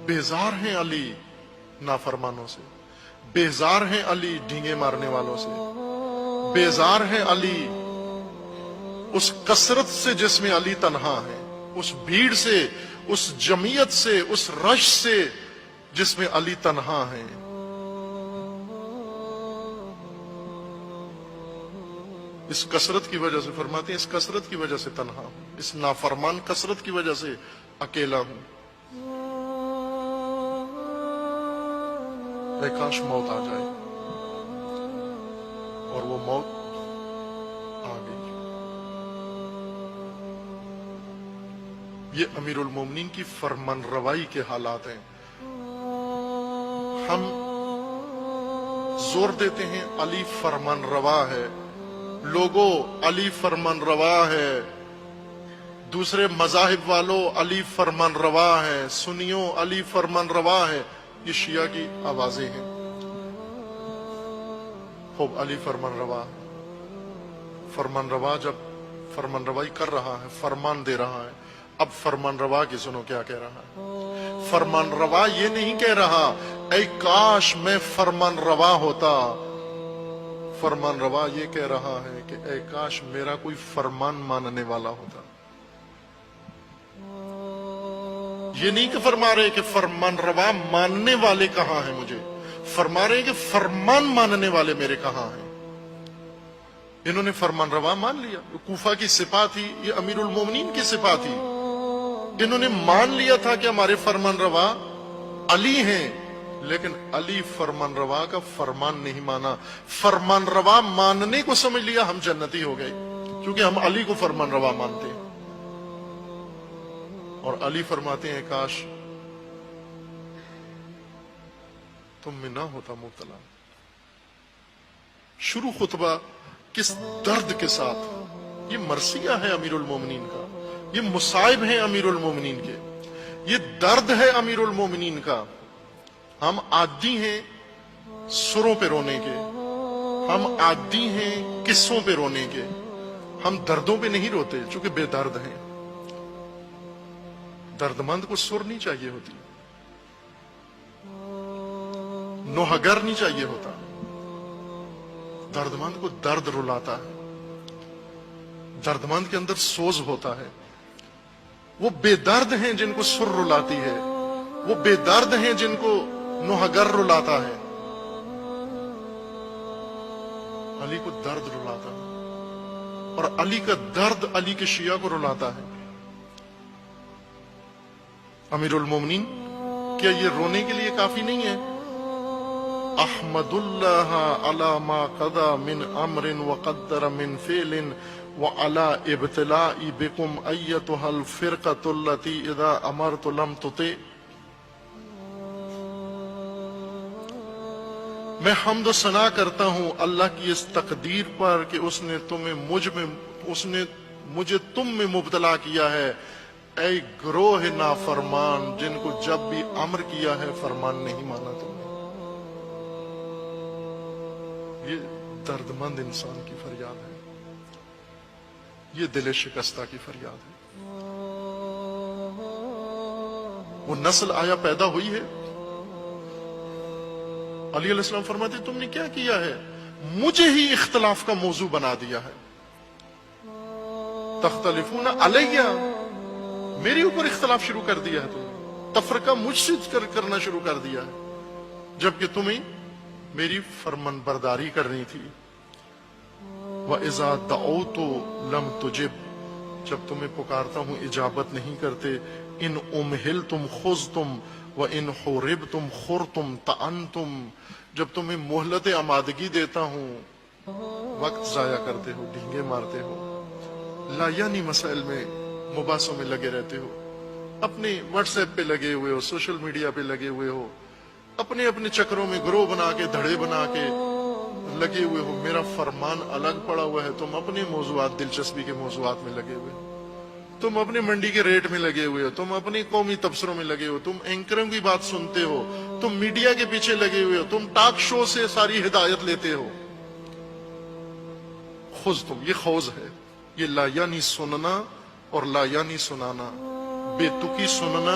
بیزار ہیں علی نافرمانوں سے، بیزار ہیں علی ڈھینگے مارنے والوں سے، بیزار ہیں علی اس کثرت سے جس میں علی تنہا ہے، اس بھیڑ سے، اس جمعیت سے، اس رش سے جس میں علی تنہا ہے۔ اس کثرت کی وجہ سے فرماتے ہیں، اس کثرت کی وجہ سے تنہا ہوں، اس نافرمان کثرت کی وجہ سے اکیلا ہوں۔ اے کاش موت آ جائے، اور وہ موت آ گئی۔ یہ امیر المومنین کی فرمان روائی کے حالات ہیں۔ ہم زور دیتے ہیں علی فرمان روا ہے، لوگوں علی فرمان روا ہے، دوسرے مذاہب والوں علی فرمان روا ہے، سنیوں علی فرمان روا ہے، یہ شیعہ کی آوازیں ہیں۔ خوب علی فرمان روا ہے، فرمان روا جب فرمان روائی کر رہا ہے، فرمان دے رہا ہے، اب فرمان روا کی سنو کیا کہہ رہا ہے۔ فرمان روا یہ نہیں کہہ رہا اے کاش میں فرمان روا ہوتا، فرمان روا یہ کہہ رہا ہے کہ اے کاش میرا کوئی فرمان ماننے والا ہوتا۔ یہ نہیں کہ فرما رہے کہ فرمان روا ماننے والے کہاں ہیں، مجھے فرما رہے ہیں کہ فرمان ماننے والے میرے کہاں ہیں۔ انہوں نے فرمان روا مان لیا، کوفہ کی سپاہ تھی، یہ امیر المومنین کی سپاہ تھی، انہوں نے مان لیا تھا کہ ہمارے فرمان روا علی ہیں، لیکن علی فرمان روا کا فرمان نہیں مانا۔ فرمان روا ماننے کو سمجھ لیا ہم جنتی ہو گئے، کیونکہ ہم علی کو فرمان روا مانتے ہیں۔ اور علی فرماتے ہیں کاش تم میں نہ ہوتا مبتلا۔ شروع خطبہ کس درد کے ساتھ، یہ مرثیہ ہے امیر المومنین کا، یہ مصائب ہیں امیر المومنین کے، یہ درد ہے امیر المومنین کا۔ ہم عادی ہیں سروں پہ رونے کے، ہم عادی ہیں قصوں پہ رونے کے، ہم دردوں پہ نہیں روتے چونکہ بے درد ہیں۔ درد مند کو سر نہیں چاہیے ہوتی، نوحگر نہیں چاہیے ہوتا، درد مند کو درد رلاتا ہے، درد مند کے اندر سوز ہوتا ہے۔ وہ بے درد ہیں جن کو سر رلاتی ہے، وہ بے درد ہیں جن کو نوحگر رلاتا ہے۔ علی کو درد رلاتا ہے، اور علی کا درد علی کے شیعہ کو رلاتا ہے۔ امیر المومنین کیا یہ رونے کے لیے کافی نہیں ہے؟ احمد اللہ علی ما قضا من امر وقدر من فعل وعلی ابتلائی بکم ایتها الفرقۃ التي اذا امرت لم تطع۔ میں حمد و ثنا کرتا ہوں اللہ کی اس تقدیر پر کہ اس نے مجھے تم میں مبتلا کیا ہے، اے گروہ نافرمان جن کو جب بھی امر کیا ہے فرمان نہیں مانا تم نے۔ یہ درد مند انسان کی فریاد ہے، یہ دل شکستہ کی فریاد ہے۔ وہ نسل آیا پیدا ہوئی ہے۔ علی علیہ السلام فرماتے تم نے کیا کیا ہے؟ مجھے ہی اختلاف کا موضوع بنا دیا ہے۔ تختلفون علیہ، میرے اوپر اختلاف شروع کر دیا ہے تم نے، تفرقہ مجھ سے کرنا شروع کر دیا ہے، جبکہ تمہیں میری فرمان برداری کرنی تھی۔ وَإِذَا دَعَوْتُ لَمْ تُجِبْ، جب تمہیں پکارتا ہوں اجابت نہیں کرتے۔ ان امہلتم خذتم وَإِنْ حُرِبْتُمْ خُرْتُمْ طَعَنْتُمْ، جب تمہیں مہلت آمادگی دیتا ہوں وقت ضائع کرتے ہو، ڈھینگے مارتے ہو، لا یعنی مسائل میں مباحثوں میں لگے رہتے ہو، اپنے واٹس ایپ پہ لگے ہوئے ہو، سوشل میڈیا پہ لگے ہوئے ہو، اپنے چکروں میں گروہ بنا کے، دھڑے بنا کے لگے ہوئے ہو۔ میرا فرمان الگ پڑا ہوا ہے، تم اپنے موضوعات، دلچسپی کے موضوعات میں لگے ہوئے ہو، تم اپنے منڈی کے ریٹ میں لگے ہوئے ہو، تم اپنی قومی تبصروں میں لگے ہو، تم اینکروں کی بات سنتے ہو، تم میڈیا کے پیچھے لگے ہوئے ہو، تم ٹاک شو سے ساری ہدایت لیتے ہو۔ خوض، تم یہ خوض ہے، یہ لا یعنی سننا اور لا یعنی سنانا، بے تکی سننا،